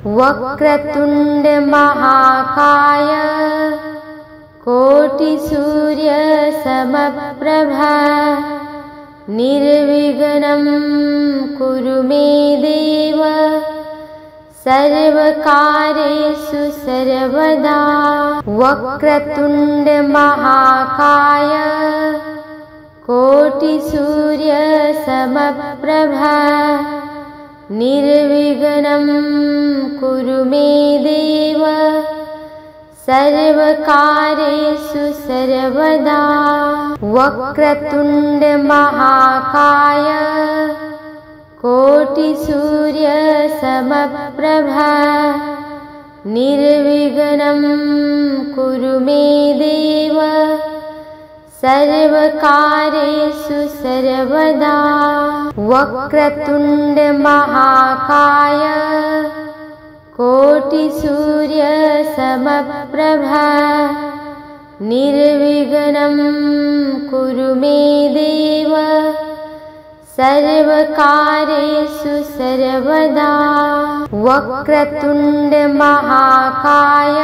वक्रतुण्ड महाकाय कोटिसूर्य समप्रभा निर्विघ्नं कुरु मे देव सर्वकार्येषु सर्वदा। वक्रतुण्ड महाकाय कोटिसूर्य समप्रभा निर्विघ्नं कुरु मे देव सर्वकार्येषु सर्वदा। वक्रतुण्ड महाकाय कोटिसूर्य समप्रभा निर्विघ्नं कुरु मे देव सर्वकार्येषु सर्वदा। वक्रतुण्ड महाकाय कोटिसूर्य समप्रभा निर्विघ्नं कुरु मे देव सर्वकार्येषु सर्वदा। वक्रतुण्ड महाकाय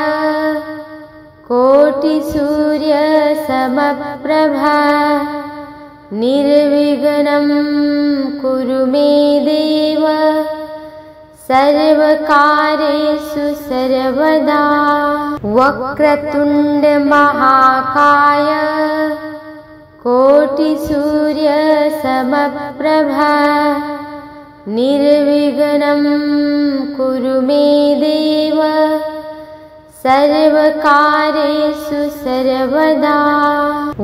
कोटिसूर्य समप्रभा निर्विघ्नं कुरु मे देव सर्वकार्येषु सर्वदा। वक्रतुण्ड महाकाय कोटिसूर्य समप्रभा निर्विघ्नं कुरु मे देव सर्वकार्येषु सर्वदा।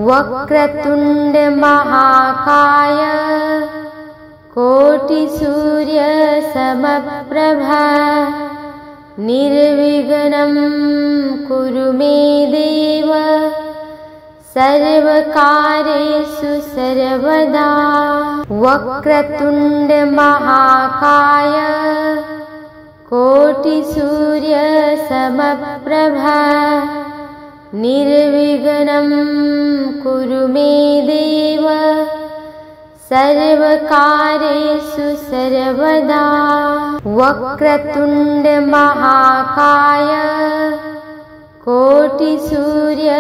वक्रतुण्ड महाकाय कोटिसूर्य समप्रभा निर्विघ्नं कुरु मे देव सर्वकार्येषु सर्वदा। वक्रतुण्ड महाकाय कोटिसूर्य समप्रभा निर्विघ्नं कुरु मे देव सर्वकार्येषु सर्वदा। वक्रतुण्ड महाकाय कोटिसूर्य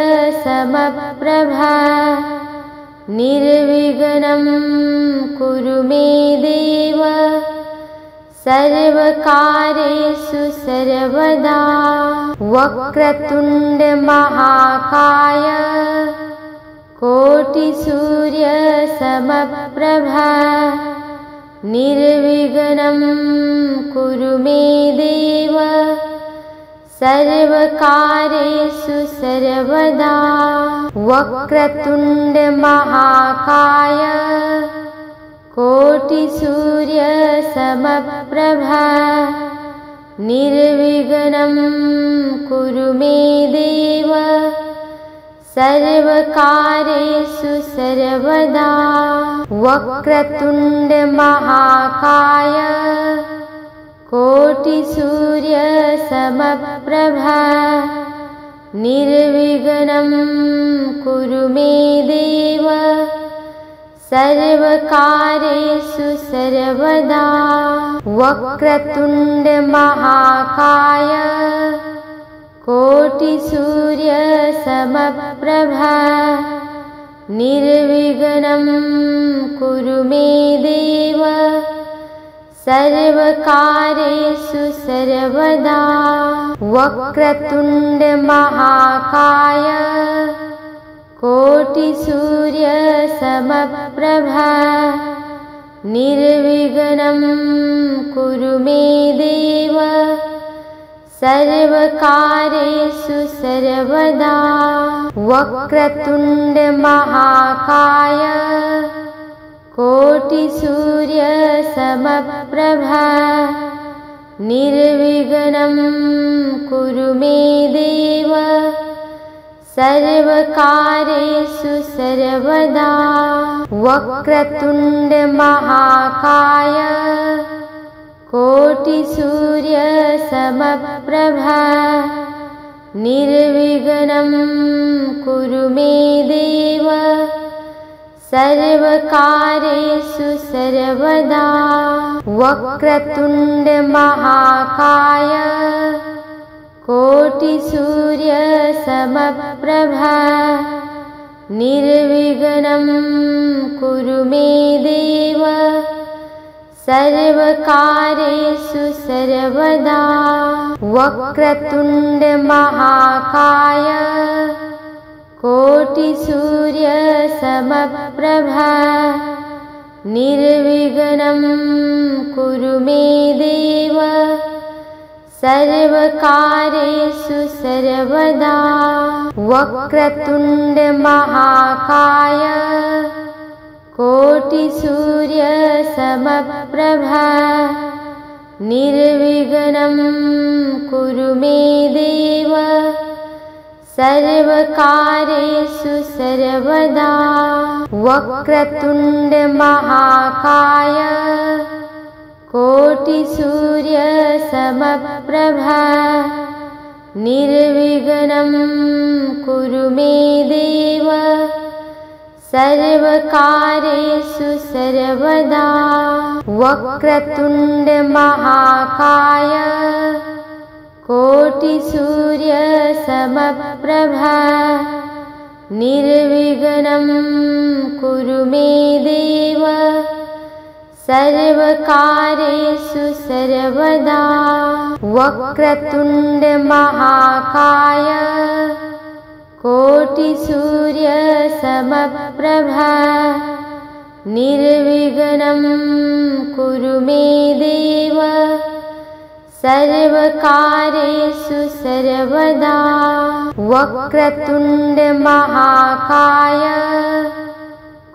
समप्रभा निर्विघ्नं कुरु मे देव सर्वकार्येषु सर्वदा। वक्रतुण्ड महाकाय कोटिसूर्य समप्रभा निर्विघ्नं कुरु मे देव सर्वकार्येषु सर्वदा। वक्रतुण्ड महाकाय कोटिसूर्य समप्रभा निर्विघ्नं कुरु मे देव सर्वकार्येषु सर्वदा। वक्रतुण्ड महाकाय कोटिसूर्य समप्रभा निर्विघ्नं कुरु मे देव सर्वकार्येषु सर्वदा। वक्रतुण्ड महाकाय कोटिसूर्य समप्रभा निर्विघ्नं कुरु मे देव सर्वकार्येषु सर्वदा। वक्रतुण्ड महाकाय कोटिसूर्य समप्रभा निर्विघ्नं कुरु मे देव सर्वकार्येषु सर्वदा। वक्रतुण्ड महाकाय कोटिसूर्य समप्रभा निर्विघ्नं कुरु मे देव सर्वकार्येषु सर्वदा। वक्रतुण्ड महाकाय कोटिसूर्य समप्रभा निर्विघ्नं कुरु मे देव सर्वकार्येषु सर्वदा वक्रतुण्ड महाकाय कोटिसूर्यसमप्रभा निर्विघ्नं कुरु मे देव सर्वकार्येषु सर्वदा वक्रतुण्ड महाकाय कोटिसूर्यसमप्रभा निर्विघ्नं कुरु मे देव सर्वकार्येषु सर्वदा वक्रतुण्ड महाकाय कोटिसूर्यसमप्रभा निर्विघ्नं कुरु मे देव सर्वकार्येषु सर्वदा वक्रतुण्ड महाकाय कोटिसूर्यसमप्रभा निर्विघ्नं कुरु मे देव सर्वकार्येषु सर्वदा वक्रतुण्ड महाकाय कोटिसूर्यसमप्रभा निर्विघ्नं कुरु मे देव सर्वकार्येषु सर्वदा वक्रतुण्ड महाकाय कोटिसूर्यसमप्रभा निर्विघ्नं कुरु मे देव सर्वकार्येषु सर्वदा वक्रतुण्ड महाकाय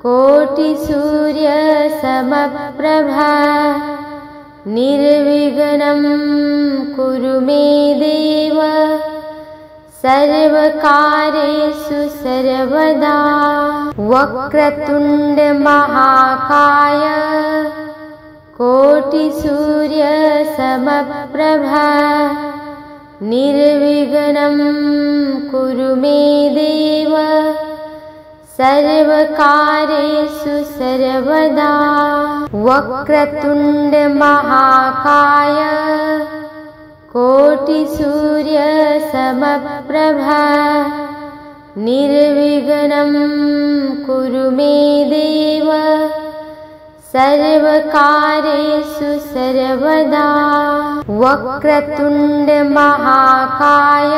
कोटिसूर्यसमप्रभा निर्विघ्नं कुरु मे देव सर्वकार्येषु सर्वदा वक्रतुण्ड महाकाय कोटिसूर्यसमप्रभा निर्विघ्नं कुरु मे देव सर्वकार्येषु सर्वदा वक्रतुण्ड महाकाय कोटिसूर्यसमप्रभा निर्विघ्नं कुरु मे देव सर्वकार्येषु सर्वदा वक्रतुण्ड महाकाय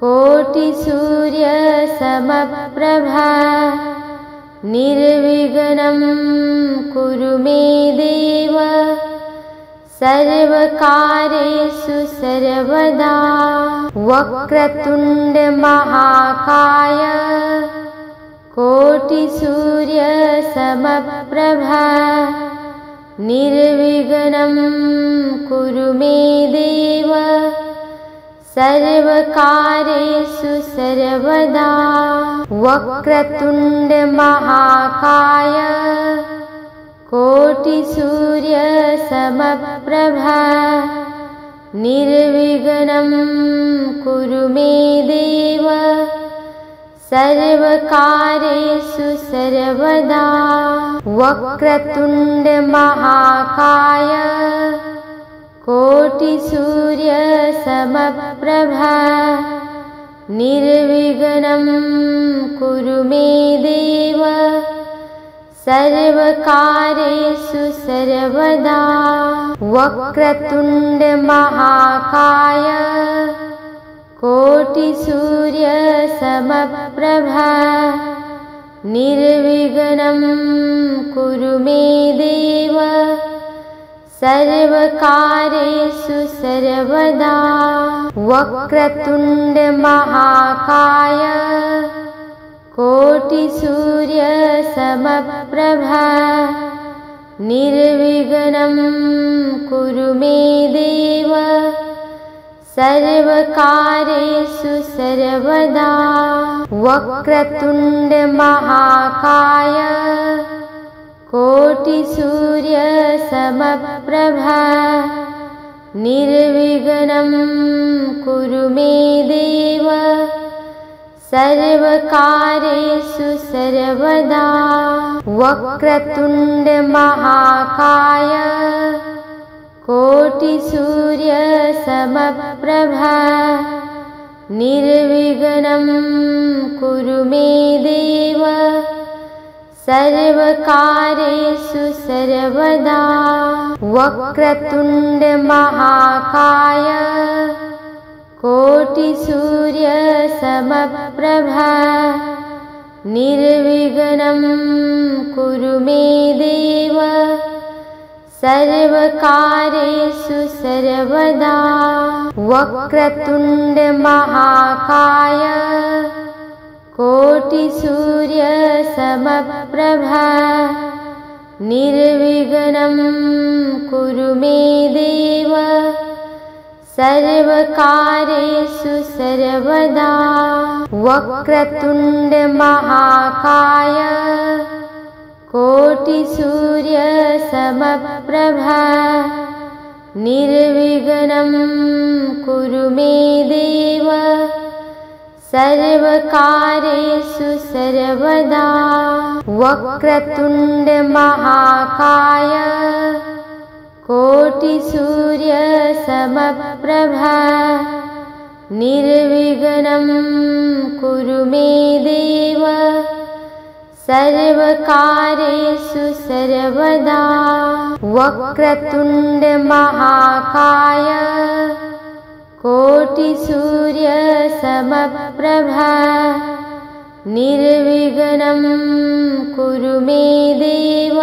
कोटिसूर्यसमप्रभा निर्विघ्नं कुरु मे देव सर्वकार्येषु सर्वदा वक्रतुण्ड महाकाय कोटिसूर्यसमप्रभा निर्विघ्नं कुरु मे देव सर्वकार्येषु सर्वदा वक्रतुण्ड महाकाय कोटिसूर्यसमप्रभा निर्विघ्नं कुरु मे देव सर्वकार्येषु सर्वदा वक्रतुण्ड महाकाय कोटिसूर्यसमप्रभा निर्विघ्नं कुरु मे देव सर्वकार्येषु सर्वदा वक्रतुण्ड महाकाय कोटिसूर्यसमप्रभा निर्विघ्नं कुरु मे देव सर्वकार्येषु सर्वदा वक्रतुण्ड महाकाय कोटिसूर्यसमप्रभा निर्विघ्नं कुरु मे देव सर्वकार्येषु सर्वदा वक्रतुण्ड महाकाय कोटिसूर्यसमप्रभा निर्विघ्नं कुरु मे देव सर्वकार्येषु सर्वदा वक्रतुण्ड महाकाय कोटिसूर्यसमप्रभा निर्विघ्नं कुरु मे देव सर्वकार्येषु सर्वदा वक्रतुण्ड महाकाय कोटिसूर्यसमप्रभा निर्विघ्नं कुरु मे देव सर्वकार्येषु सर्वदा वक्रतुण्ड महाकाय कोटिसूर्यसमप्रभा निर्विघ्नं कुरु मे देव सर्वकार्येषु सर्वदा वक्रतुण्ड महाकाय कोटिसूर्यसमप्रभा निर्विघ्नं कुरु मे देव सर्वकार्येषु सर्वदा वक्रतुण्ड महाकाय कोटिसूर्यसमप्रभा निर्विघ्नं कुरु मे देव सर्वकार्येषु सर्वदा वक्रतुण्ड महाकाय कोटिसूर्यसमप्रभा निर्विघ्नं कुरु मे देव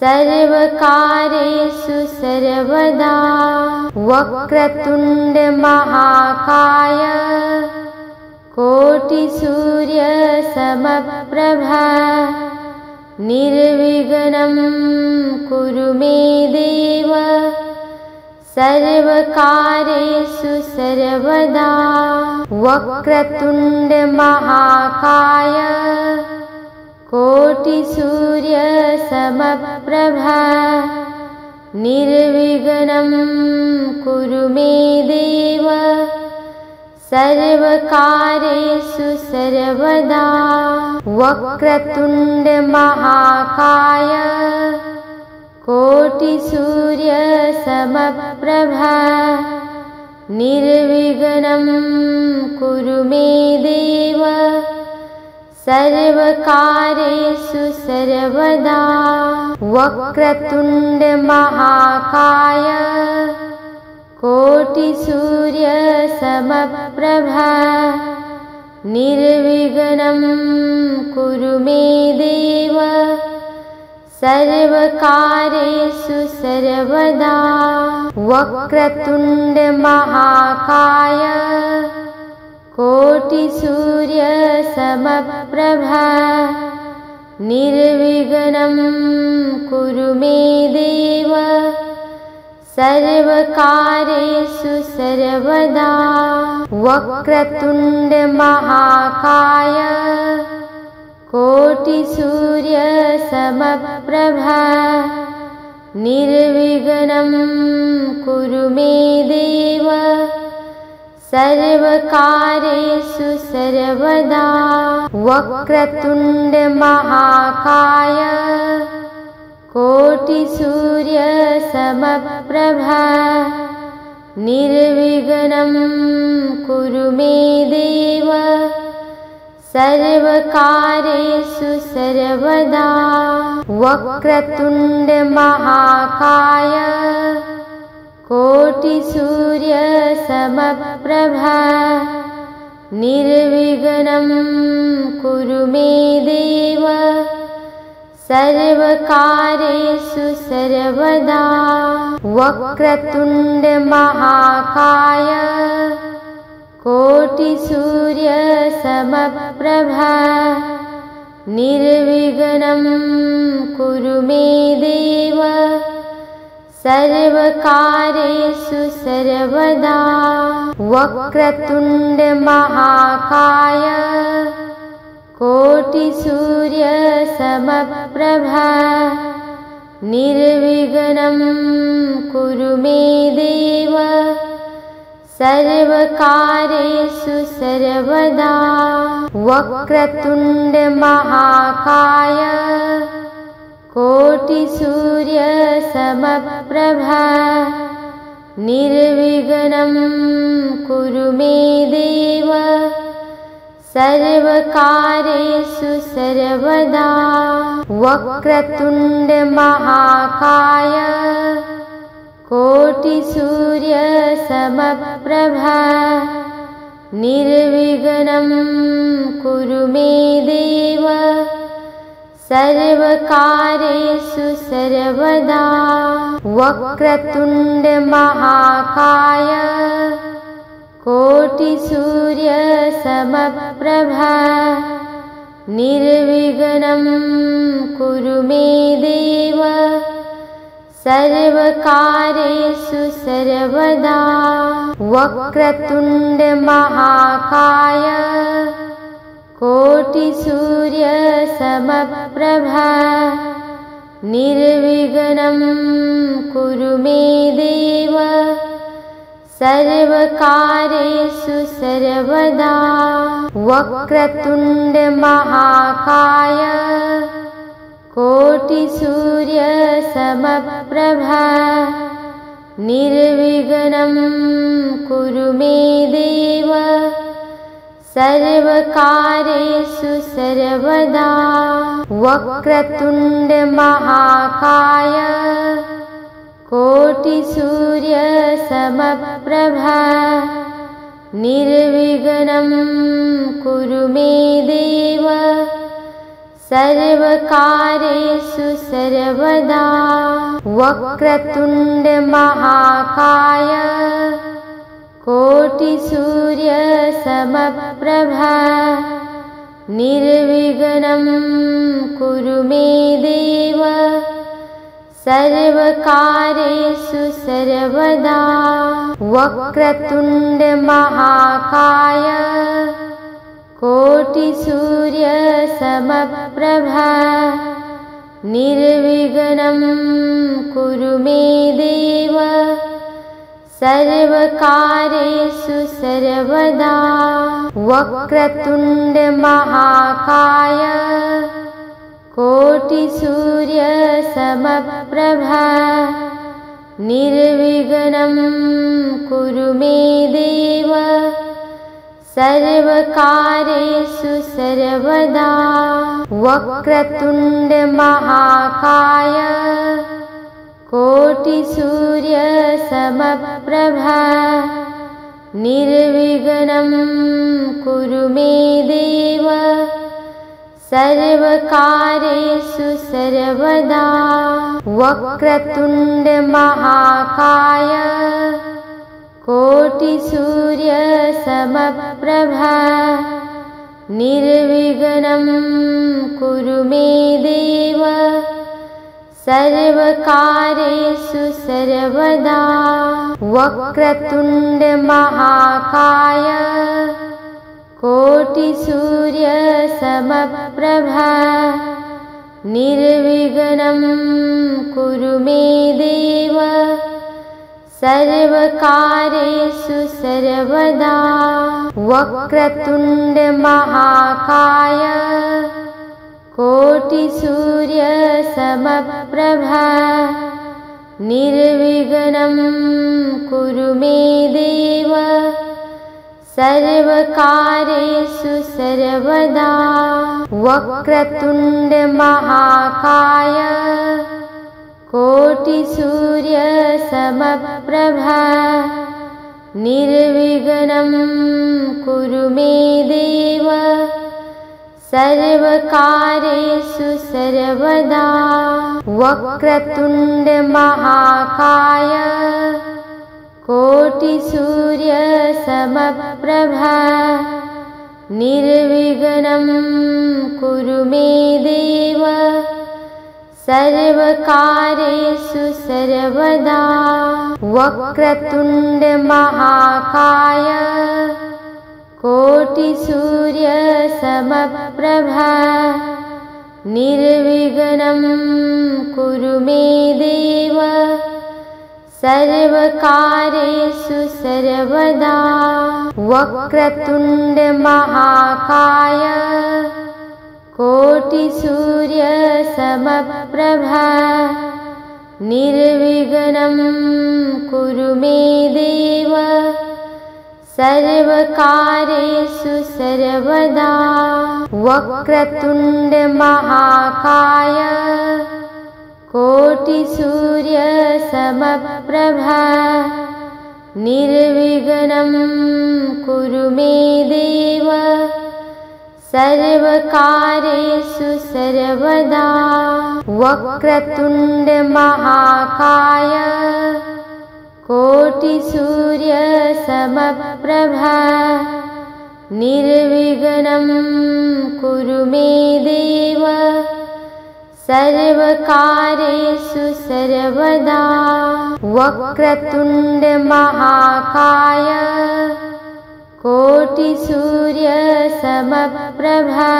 सर्वकार्येषु सर्वदा वक्रतुण्ड महाकाय कोटिसूर्यसमप्रभा निर्विघ्नं कुरु मे देव सर्वकार्येषु सर्वदा वक्रतुण्ड महाकाय कोटिसूर्यसमप्रभा निर्विघ्नं कुरु मे देव सर्वकार्येषु सर्वदा वक्रतुण्ड महाकाय कोटिसूर्यसमप्रभा निर्विघ्नं कुरु मे देव सर्वकार्येषु सर्वदा वक्रतुण्ड महाकाय कोटिसूर्यसमप्रभा निर्विघ्नं कुरु मे देव सर्वकार्येषु सर्वदा वक्रतुण्ड महाकाय कोटिसूर्यसमप्रभा निर्विघ्नं कुरु मे देव सर्वकार्येषु सर्वदा वक्रतुण्ड महाकाय कोटिसूर्यसमप्रभा निर्विघ्नं कुरु मे देव सर्वकार्येषु सर्वदा वक्रतुण्ड महाकाय कोटिसूर्यसमप्रभा निर्विघ्नं कुरु मे देव सर्वकार्येषु सर्वदा वक्रतुण्ड महाकाय कोटिसूर्यसमप्रभा निर्विघ्नं कुरु मे देव सर्वकार्येषु सर्वदा वक्रतुण्ड महाकाय कोटिसूर्यसमप्रभा निर्विघ्नं कुरु मे देव सर्वकार्येषु सर्वदा वक्रतुण्ड महाकाय कोटिसूर्यसमप्रभा निर्विघ्नं कुरु मे देव सर्वकार्येषु सर्वदा वक्रतुण्ड महाकाय कोटिसूर्यसमप्रभा निर्विघ्नं कुरु मे देव सर्वकार्येषु सर्वदा वक्रतुण्ड महाकाय कोटिसूर्यसमप्रभा निर्विघ्नं कुरु मे देव सर्वकार्येषु सर्वदा वक्रतुण्ड महाकाय कोटिसूर्यसमप्रभा निर्विघ्नं कुरु मे देव सर्वकार्येषु सर्वदा वक्रतुण्ड महाकाय कोटिसूर्यसमप्रभा निर्विघ्नं कुरु मे देव सर्वकार्येषु सर्वदा वक्रतुण्ड महाकाय कोटिसूर्यसमप्रभा निर्विघ्नं कुरु मे देव सर्वकार्येषु सर्वदा वक्रतुण्ड महाकाय कोटिसूर्यसमप्रभा निर्विघ्नं कुरु मे देव सर्वकार्येषु सर्वदा वक्रतुण्ड महाकाय कोटिसूर्यसमप्रभा निर्विघ्नं कुरु मे देव सर्वकार्येषु सर्वदा वक्रतुण्ड महाकाय कोटिसूर्यसमप्रभा निर्विघ्नं कुरु मे देव सर्वकार्येषु सर्वदा वक्रतुण्ड महाकाय कोटिसूर्यसमप्रभा निर्विघ्नं कुरु मे देव सर्वकार्येषु सर्वदा वक्रतुण्ड महाकाय कोटिसूर्यसमप्रभा निर्विघ्नं कुरु मे देव सर्वकार्येषु सर्वदा वक्रतुण्ड महाकाय कोटिसूर्यसमप्रभा निर्विघ्नं कुरु मे देव सर्वकार्येषु सर्वदा वक्रतुण्ड महाकाय कोटिसूर्यसमप्रभा निर्विघ्नं कुरु मे देव सर्वकार्येषु सर्वदा वक्रतुण्ड महाकाय कोटिसूर्यसमप्रभा निर्विघ्नं कुरु मे देव सर्वकार्येषु सर्वदा वक्रतुण्ड महाकाय कोटिसूर्यसमप्रभा निर्विघ्नं कुरु मे देव सर्वकार्येषु सर्वदा वक्रतुण्ड महाकाय कोटिसूर्यसमप्रभा निर्विघ्नं कुरु मे देव सर्वकार्येषु सर्वदा वक्रतुण्ड महाकाय कोटिसूर्यसमप्रभा निर्विघ्नं कुरु मे देव सर्वकार्येषु सर्वदा वक्रतुण्ड महाकाय कोटिसूर्यसमप्रभा निर्विघ्नं कुरु मे देव सर्वकार्येषु सर्वदा वक्रतुण्ड महाकाय कोटिसूर्यसमप्रभा निर्विघ्नं कुरु मे देव सर्वकार्येषु सर्वदा वक्रतुण्ड महाकाय कोटिसूर्यसमप्रभा निर्विघ्नं कुरु मे देव सर्वकार्येषु सर्वदा वक्रतुण्ड महाकाय कोटिसूर्यसमप्रभा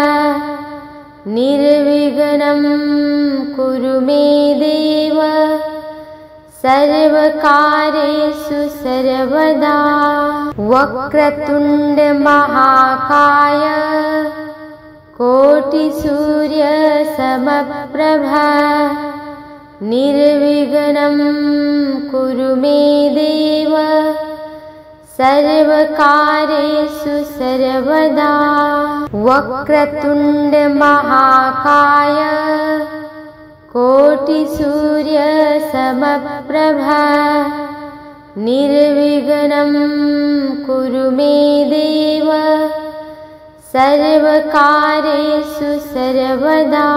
निर्विघ्नं कुरु मे देव सर्वकार्येषु सर्वदा वक्रतुण्ड महाकाय कोटिसूर्यसमप्रभा निर्विघ्नं कुरु मे देव सर्वकार्येषु सर्वदा वक्रतुण्ड महाकाय कोटिसूर्यसमप्रभा निर्विघ्नं कुरु मे देव सर्वकार्येषु सर्वदा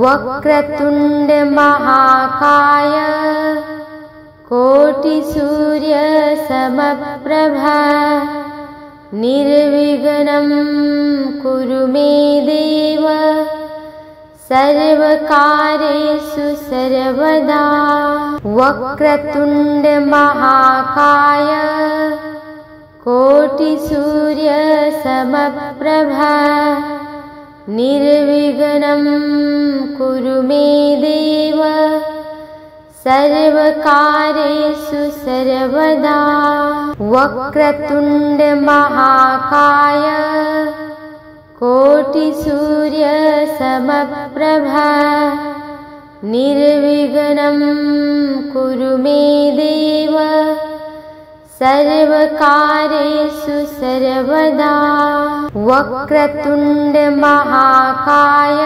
वक्रतुण्ड महाकाय कोटिसूर्यसमप्रभा निर्विघ्नं कुरु मे देव सर्वकार्येषु सर्वदा वक्रतुण्ड महाकाय कोटिसूर्यसमप्रभा निर्विघ्नं कुरु मे देव सर्वकार्येषु सर्वदा वक्रतुण्ड महाकाय कोटिसूर्यसमप्रभा निर्विघ्नं कुरु मे देव सर्वकार्येषु सर्वदा वक्रतुण्ड महाकाय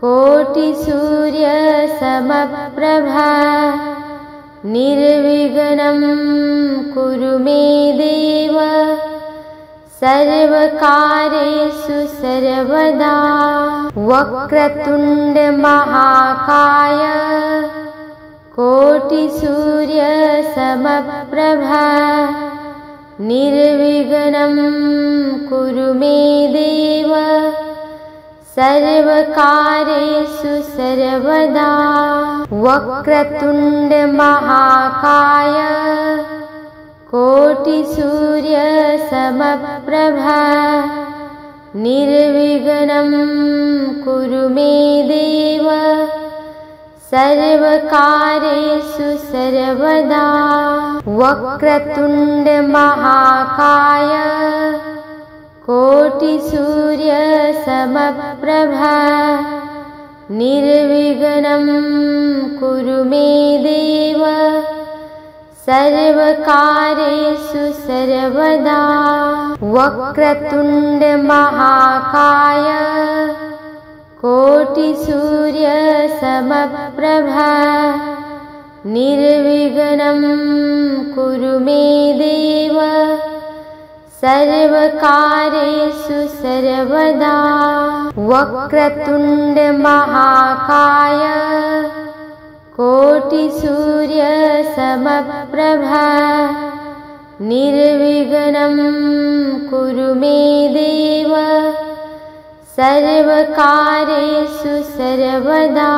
कोटिसूर्यसमप्रभा निर्विघ्नं कुरु मे देव सर्वकार्येषु सर्वदा वक्रतुण्ड महाकाय कोटिसूर्यसमप्रभा निर्विघ्नं कुरु मे देव सर्वकार्येषु सर्वदा वक्रतुण्ड महाकाय कोटिसूर्यसमप्रभा निर्विघ्नं कुरु मे देव सर्वकार्येषु सर्वदा वक्रतुण्ड महाकाय कोटिसूर्यसमप्रभा निर्विघ्नं कुरु मे देव सर्वकार्येषु सर्वदा वक्रतुण्ड महाकाय कोटिसूर्यसमप्रभा निर्विघ्नं कुरु मे देव सर्वकार्येषु सर्वदा वक्रतुण्ड महाकाय कोटिसूर्यसमप्रभा निर्विघ्नं कुरु मे देव सर्वकार्येषु सर्वदा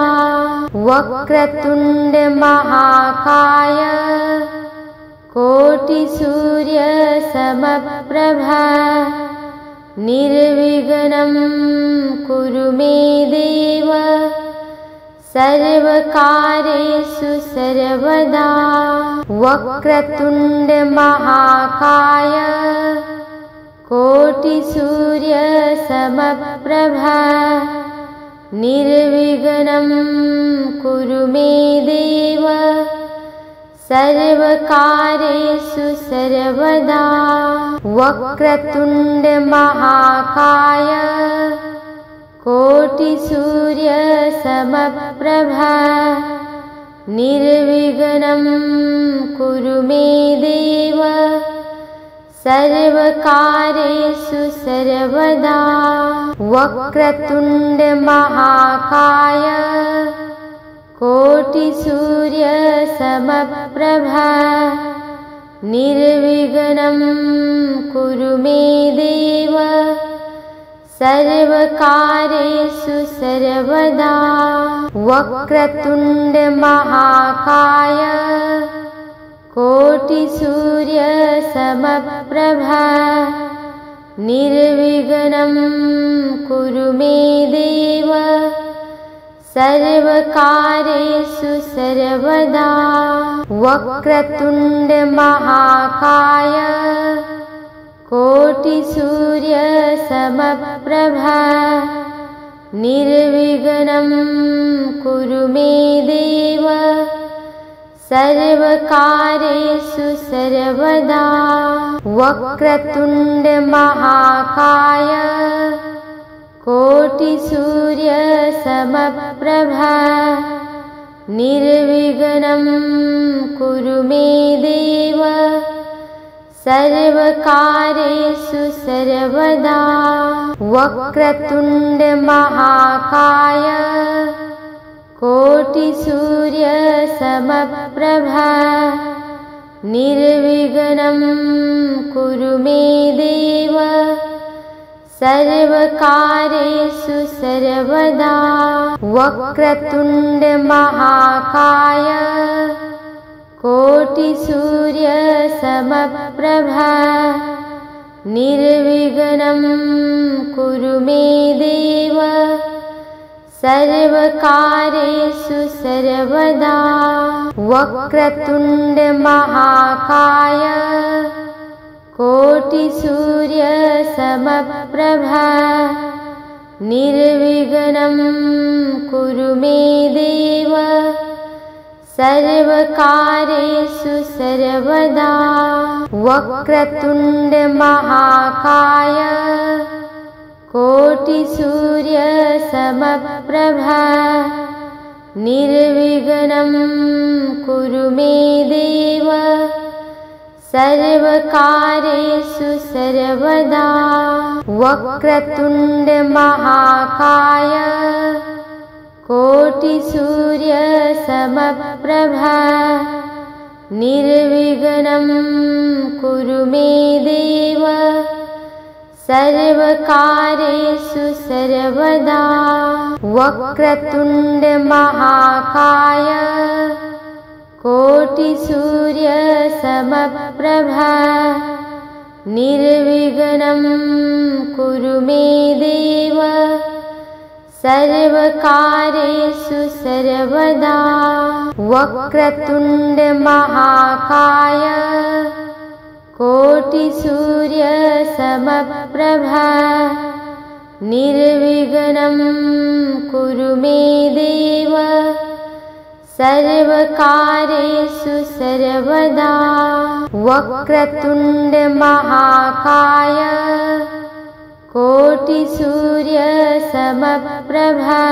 वक्रतुण्ड महाकाय कोटिसूर्यसमप्रभा निर्विघ्नं कुरु मे देव सर्वकार्येषु सर्वदा वक्रतुण्ड महाकाय कोटिसूर्यसमप्रभा निर्विघ्नं कुरु मे देव सर्वकार्येषु सर्वदा वक्रतुण्ड महाकाय कोटिसूर्यसमप्रभा निर्विघ्नं कुरु मे देव सर्वकार्येषु सर्वदा वक्रतुण्ड महाकाय कोटिसूर्यसमप्रभा निर्विघ्नं कुरु मे देव सर्वकार्येषु सर्वदा वक्रतुण्ड महाकाय कोटिसूर्यसमप्रभा निर्विघ्नं कुरु मे देव सर्वकार्येषु सर्वदा वक्रतुण्ड महाकाय कोटिसूर्यसमप्रभा निर्विघ्नं कुरु मे देव सर्वकार्येषु सर्वदा वक्रतुण्ड महाकाय कोटिसूर्यसमप्रभा निर्विघ्नं कुरु मे देव सर्वकार्येषु सर्वदा वक्रतुण्ड महाकाय कोटिसूर्यसमप्रभा निर्विघ्नं कुरु मे देव सर्वकार्येषु सर्वदा वक्रतुण्ड महाकाय कोटिसूर्यसमप्रभा निर्विघ्नं कुरु मे देव सर्वकार्येषु सर्वदा वक्रतुण्ड महाकाय कोटिसूर्यसमप्रभा निर्विघ्नं कुरु मे देव सर्वकार्येषु सर्वदा वक्रतुण्ड महाकाय कोटिसूर्यसमप्रभा निर्विघ्नं कुरु मे देव सर्वकार्येषु सर्वदा वक्रतुण्ड महाकाय कोटिसूर्यसमप्रभा निर्विघ्नं कुरु मे देव सर्वकार्येषु सर्वदा वक्रतुण्ड महाकाय कोटिसूर्यसमप्रभा निर्विघ्नं कुरु मे देव सर्वकार्येषु सर्वदा वक्रतुण्ड महाकाय कोटिसूर्यसमप्रभा निर्विघ्नं कुरु मे देव सर्वकार्येषु सर्वदा वक्रतुण्ड महाकाय कोटिसूर्यसमप्रभा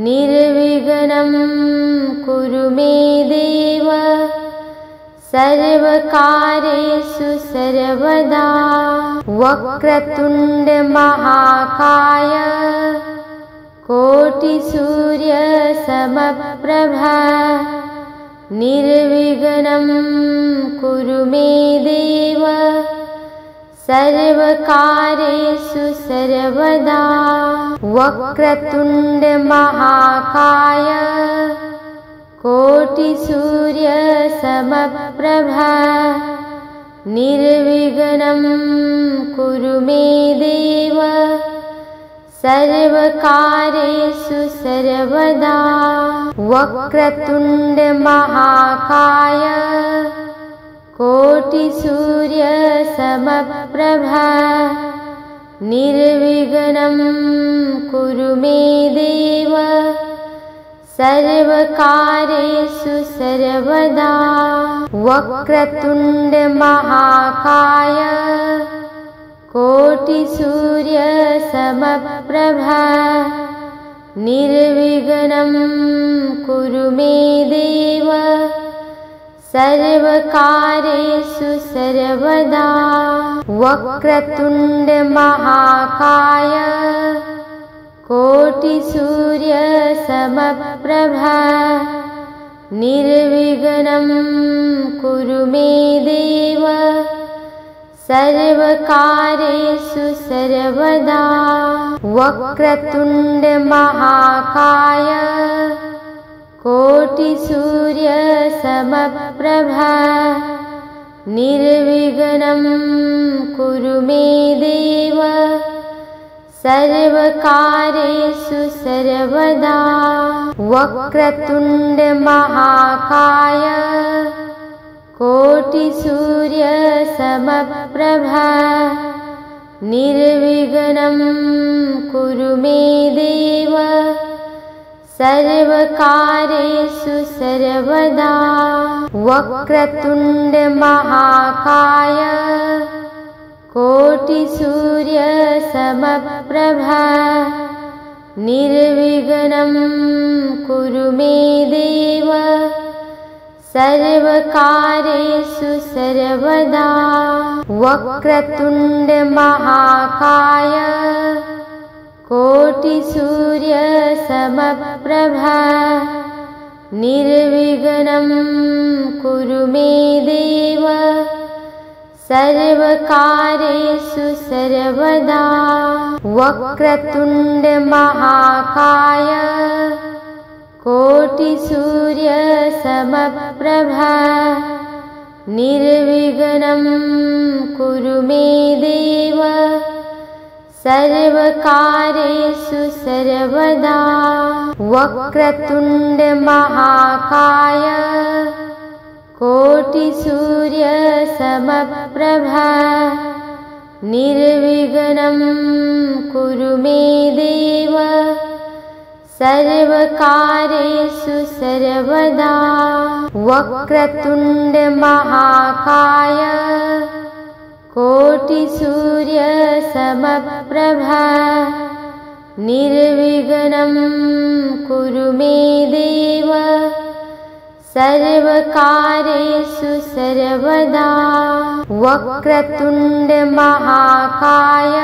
निर्विघ्नं कुरु मे देव सर्वकार्येषु सर्वदा वक्रतुण्ड महाकाय कोटिसूर्यसमप्रभा निर्विघ्नं कुरु मे देव सर्वकार्येषु सर्वदा वक्रतुण्ड महाकाय कोटिसूर्यसमप्रभा निर्विघ्नं कुरु मे देव सर्वकार्येषु सर्वदा वक्रतुण्ड महाकाय कोटिसूर्यसमप्रभा निर्विघ्नं कुरु मे देव सर्वकार्येषु सर्वदा वक्रतुण्ड महाकाय कोटिसूर्यसमप्रभा निर्विघ्नं कुरु मे देव सर्वकार्येषु सर्वदा वक्रतुण्ड महाकाय कोटिसूर्यसमप्रभा निर्विघ्नं कुरु मे देव सर्वकार्येषु सर्वदा वक्रतुण्ड महाकाय कोटिसूर्यसमप्रभा निर्विघ्नं कुरु मे देव सर्वकार्येषु सर्वदा वक्रतुण्ड महाकाय कोटिसूर्यसमप्रभा निर्विघ्नं कुरु मे देव सर्वकार्येषु सर्वदा वक्रतुण्ड महाकाय कोटिसूर्यसमप्रभा निर्विघ्नं कुरु मे देव सर्वकार्येषु सर्वदा वक्रतुण्ड महाकाय कोटिसूर्यसमप्रभा निर्विघ्नं कुरु मे देव सर्वकार्येषु सर्वदा वक्रतुण्ड महाकाय कोटिसूर्यसमप्रभा निर्विघ्नं कुरु मे देव सर्वकार्येषु सर्वदा वक्रतुण्ड महाकाय कोटिसूर्यसमप्रभा निर्विघ्नं कुरु मे देव सर्वकार्येषु सर्वदा वक्रतुण्ड महाकाय कोटिसूर्यसमप्रभा निर्विघ्नं कुरु मे देव सर्वकार्येषु सर्वदा वक्रतुण्ड महाकाय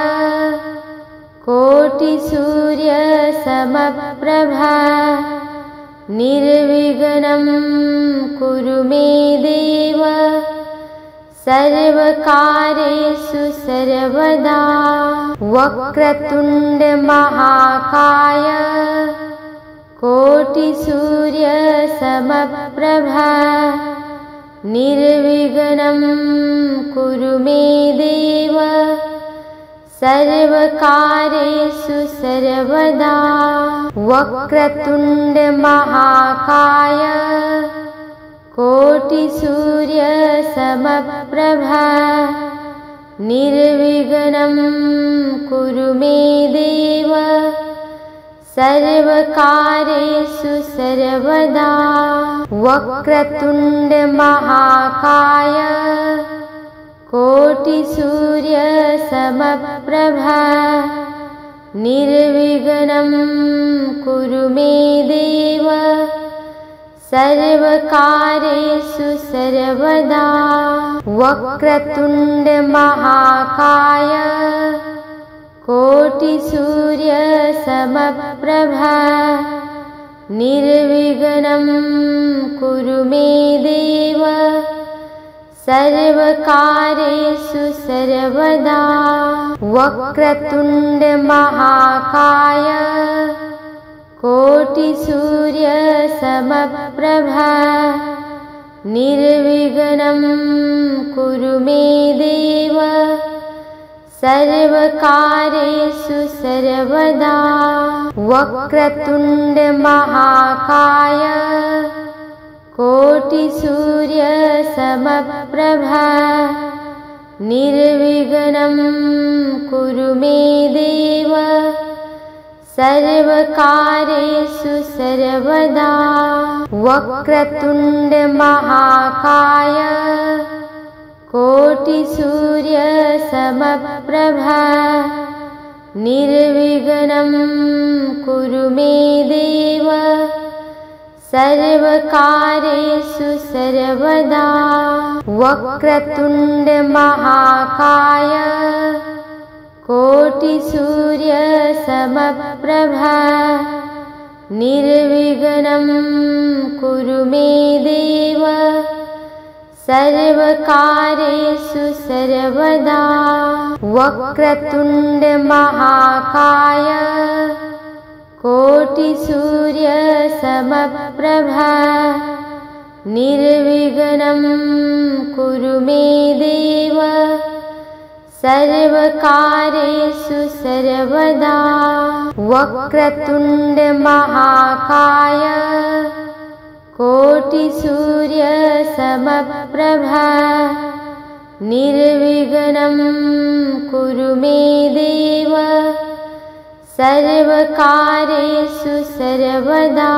कोटिसूर्यसमप्रभा निर्विघ्नं कुरु मे देव सर्वकार्येषु सर्वदा वक्रतुण्ड महाकाय कोटिसूर्यसमप्रभा निर्विघ्नं कुरु मे देव सर्वकार्येषु सर्वदा वक्रतुण्ड महाकाय कोटिसूर्यसमप्रभा निर्विघ्नं कुरु मे देव सर्वकार्येषु सर्वदा वक्रतुण्ड महाकाय कोटिसूर्यसमप्रभा निर्विघ्नं कुरु मे देव सर्वकार्येषु सर्वदा वक्रतुण्ड महाकाय कोटिसूर्यसमप्रभा निर्विघ्नं कुरु मे देव सर्वकार्येषु सर्वदा वक्रतुण्ड महाकाय कोटिसूर्यसमप्रभा निर्विघ्नं कुरु मे देव सर्वकार्येषु सर्वदा वक्रतुण्ड महाकाय कोटिसूर्यसमप्रभा निर्विघ्नं कुरु मे देव सर्वकार्येषु सर्वदा वक्रतुण्ड महाकाय कोटिसूर्यसमप्रभा निर्विघ्नं कुरु मे देव सर्वकार्येषु सर्वदा वक्रतुण्ड महाकाय कोटिसूर्यसमप्रभा निर्विघ्नं कुरु मे देव सर्वकार्येषु सर्वदा वक्रतुण्ड महाकाय कोटिसूर्यसमप्रभा निर्विघ्नं कुरु मे देव सर्वकार्येषु सर्वदा वक्रतुण्ड महाकाय कोटिसूर्यसमप्रभा निर्विघ्नं कुरु मे देव सर्वकार्येषु सर्वदा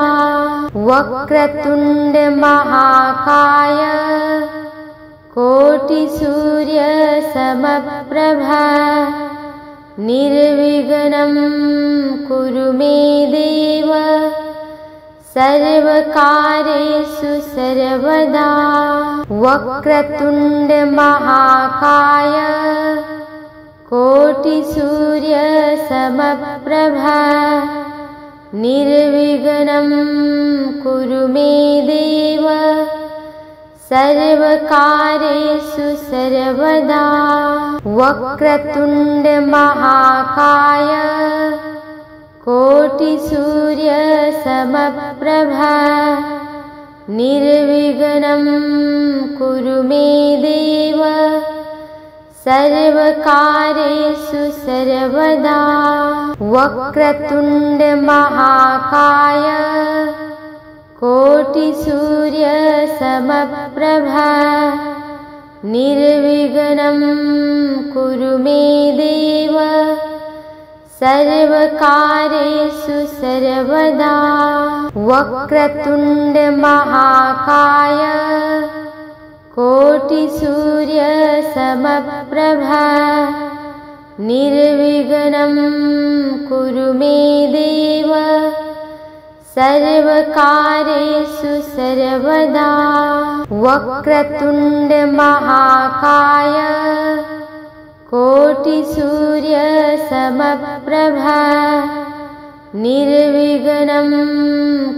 वक्रतुण्ड महाकाय कोटिसूर्यसमप्रभा निर्विघ्नं कुरु मे देव सर्वकार्येषु सर्वदा वक्रतुण्ड महाकाय कोटिसूर्यसमप्रभा निर्विघ्नं कुरु मे देव सर्वकार्येषु सर्वदा वक्रतुण्ड महाकाय कोटिसूर्यसमप्रभा निर्विघ्नं कुरु मे देव सर्वकार्येषु सर्वदा वक्रतुण्ड महाकाय कोटिसूर्यसमप्रभा निर्विघ्नं कुरु मे देव सर्वकार्येषु सर्वदा वक्रतुण्ड महाकाय कोटिसूर्यसमप्रभा निर्विघ्नं कुरु मे देव सर्वकार्येषु सर्वदा वक्रतुण्ड महाकाय कोटिसूर्यसमप्रभा निर्विघ्नं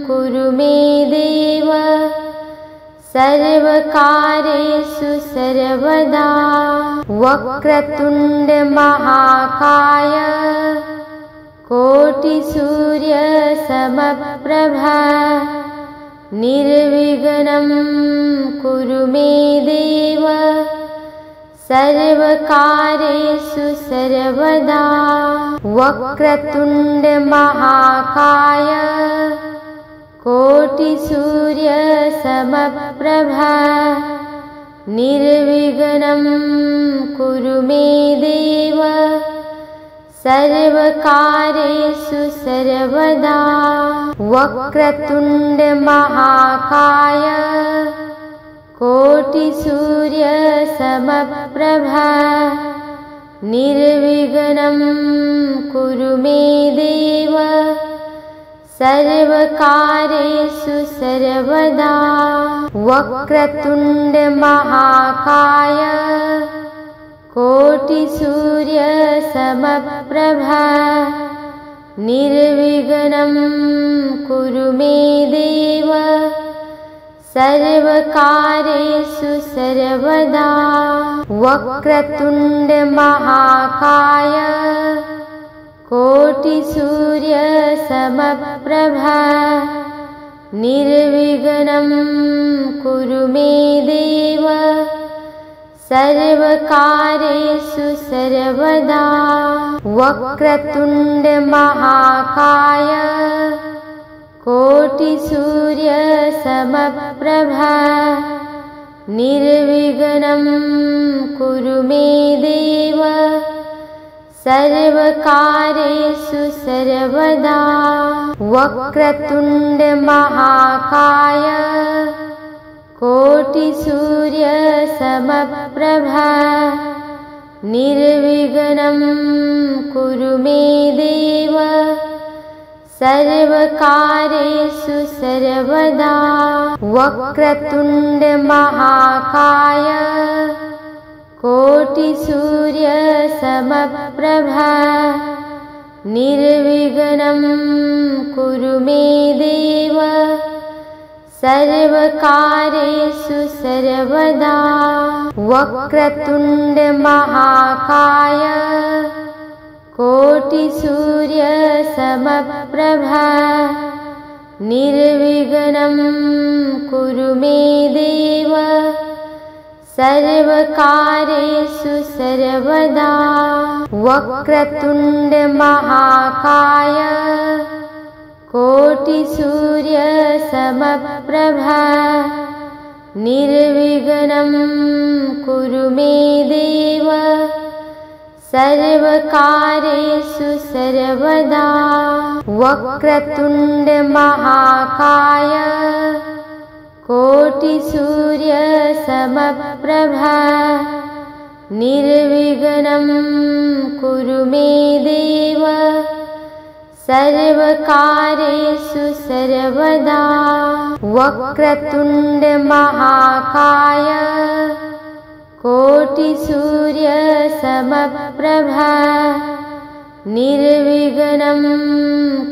कुरु मे देव सर्वकार्येषु सर्वदा वक्रतुण्ड महाकाय कोटिसूर्यसमप्रभा निर्विघ्नं कुरु मे देव सर्वकार्येषु सर्वदा वक्रतुण्ड महाकाय कोटिसूर्यसमप्रभा निर्विघ्नं कुरु मे देव सर्वकार्येषु सर्वदा वक्रतुण्ड महाकाय कोटिसूर्यसमप्रभा निर्विघ्नं कुरु मे देव सर्वकार्येषु सर्वदा वक्रतुण्ड महाकाय कोटिसूर्यसमप्रभा निर्विघ्नं कुरु मे देव सर्वकार्येषु सर्वदा वक्रतुण्ड महाकाय कोटिसूर्यसमप्रभा निर्विघ्नं कुरु मे देव सर्वकार्येषु सर्वदा वक्रतुण्ड महाकाय कोटिसूर्यसमप्रभा निर्विघ्नं कुरु मे देव सर्वकार्येषु सर्वदा वक्रतुण्ड महाकाय कोटिसूर्यसमप्रभा निर्विघ्नं कुरु मे देव सर्वकार्येषु सर्वदा वक्रतुण्ड महाकाय कोटिसूर्यसमप्रभा निर्विघ्नं कुरु मे देव सर्वकार्येषु सर्वदा वक्रतुण्ड महाकाय कोटिसूर्यसमप्रभा निर्विघ्नं कुरु मे देव सर्वकार्येषु सर्वदा वक्रतुण्ड महाकाय कोटिसूर्यसमप्रभा निर्विघ्नं कुरु मे देव सर्वकार्येषु सर्वदा वक्रतुण्ड महाकाय कोटिसूर्यसमप्रभा निर्विघ्नं कुरु मे देव सर्वकार्येषु सर्वदा वक्रतुण्ड महाकाय कोटिसूर्यसमप्रभा निर्विघ्नं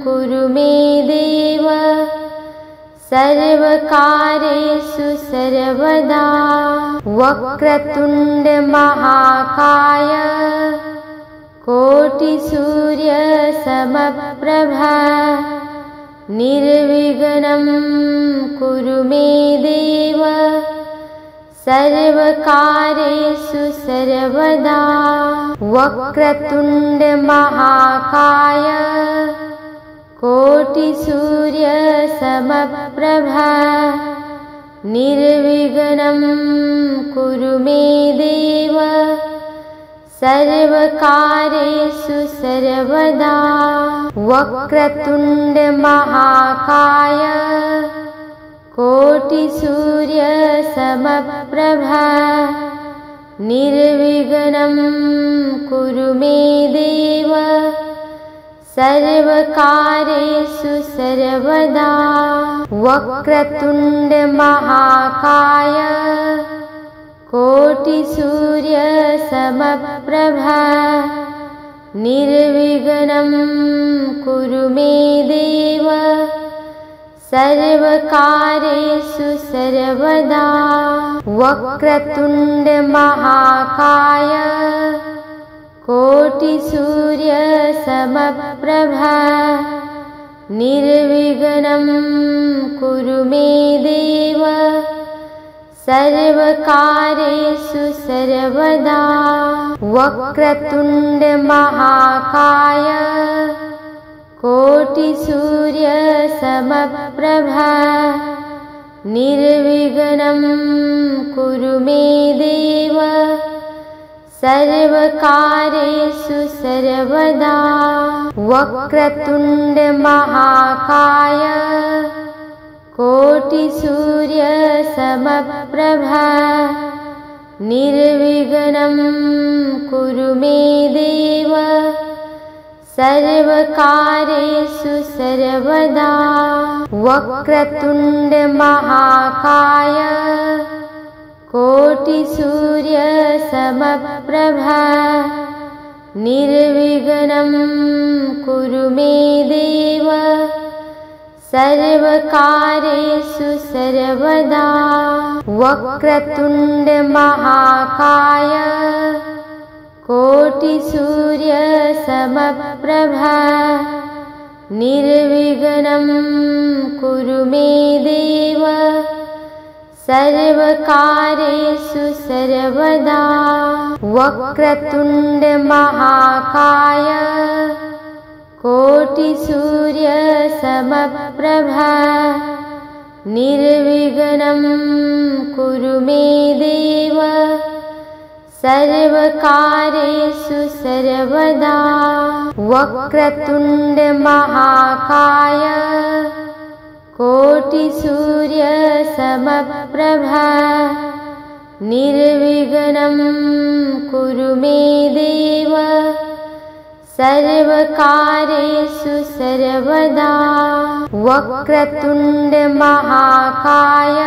कुरु मे देव सर्वकार्येषु सर्वदा वक्रतुण्ड महाकाय कोटिसूर्यसमप्रभा निर्विघ्नं कुरु मे देव सर्वकार्येषु सर्वदा वक्रतुण्ड महाकाय कोटिसूर्यसमप्रभा निर्विघ्नं कुरु मे देव सर्वकार्येषु सर्वदा वक्रतुण्ड महाकाय कोटिसूर्यसमप्रभा निर्विघ्नं कुरु मे देव सर्वकार्येषु सर्वदा वक्रतुण्ड महाकाय कोटिसूर्यसमप्रभा निर्विघ्नं कुरु मे देव सर्वकार्येषु सर्वदा वक्रतुण्ड महाकाय कोटिसूर्यसमप्रभा निर्विघ्नं कुरु मे देव सर्वकार्येषु सर्वदा वक्रतुण्ड महाकाय कोटिसूर्यसमप्रभा निर्विघ्नं कुरु मे देव सर्वकार्येषु सर्वदा वक्रतुण्ड महाकाय कोटिसूर्यसमप्रभा निर्विघ्नं कुरु मे देव सर्वकार्येषु सर्वदा वक्रतुण्ड महाकाय कोटिसूर्यसमप्रभा निर्विघ्नं कुरु मे देव सर्वकार्येषु सर्वदा वक्रतुण्ड महाकाय कोटिसूर्यसमप्रभा निर्विघ्नं कुरु मे देव सर्वकार्येषु सर्वदा वक्रतुण्ड महाकाय कोटिसूर्यसमप्रभा निर्विघ्नं कुरु मे देव सर्वकार्येषु सर्वदा वक्रतुण्ड महाकाय कोटिसूर्यसमप्रभा निर्विघ्नं कुरु मे देव सर्वकार्येषु सर्वदा वक्रतुण्ड महाकाय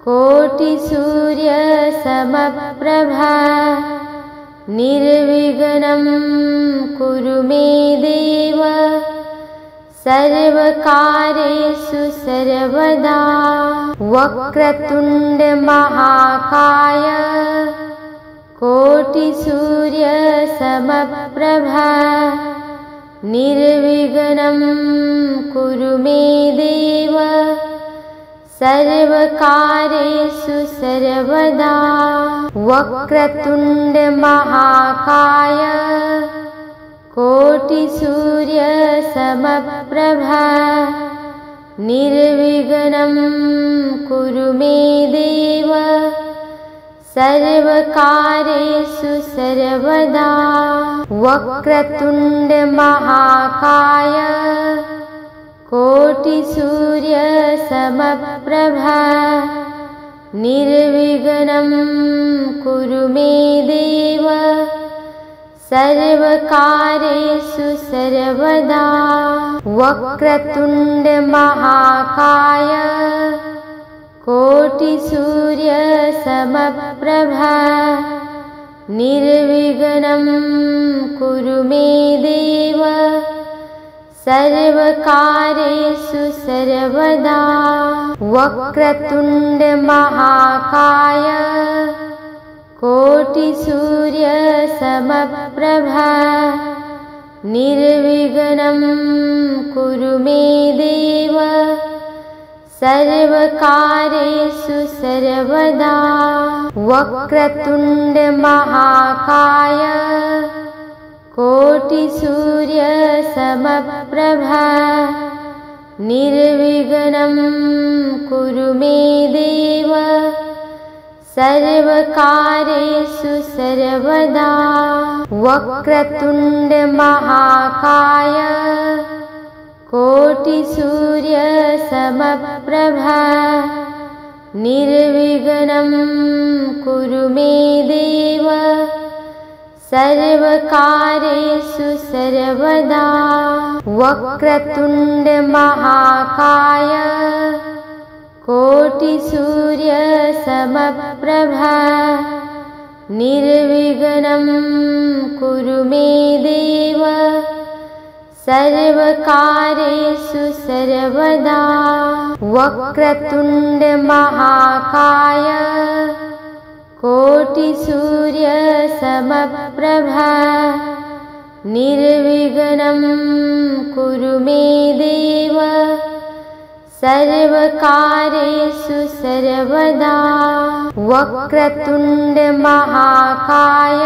कोटिसूर्यसमप्रभा निर्विघ्नं कुरु मे देव सर्वकार्येषु सर्वदा वक्रतुण्ड महाकाय कोटिसूर्यसमप्रभा निर्विघ्नं कुरु मे देव सर्वकार्येषु सर्वदा वक्रतुण्ड महाकाय कोटिसूर्यसमप्रभा निर्विघ्नं कुरु मे देव सर्वकार्येषु सर्वदा वक्रतुण्ड महाकाय कोटिसूर्यसमप्रभा निर्विघ्नं कुरु मे देव सर्वकार्येषु सर्वदा वक्रतुण्ड महाकाय कोटिसूर्यसमप्रभा निर्विघ्नं कुरु मे देव सर्वकार्येषु सर्वदा वक्रतुण्ड महाकाय कोटिसूर्यसमप्रभा निर्विघ्नं कुरु मे देव सर्वकार्येषु सर्वदा वक्रतुण्ड महाकाय कोटिसूर्यसमप्रभा निर्विघ्नं कुरु मे देव सर्वकार्येषु सर्वदा वक्रतुण्ड महाकाय कोटिसूर्यसमप्रभा निर्विघ्नं कुरु मे देव सर्वकार्येषु सर्वदा वक्रतुण्ड महाकाय कोटिसूर्यसमप्रभा निर्विघ्नं कुरु मे देव सर्वकार्येषु सर्वदा वक्रतुण्ड महाकाय कोटिसूर्यसमप्रभा निर्विघ्नं कुरु मे देव सर्वकार्येषु सर्वदा वक्रतुण्ड महाकाय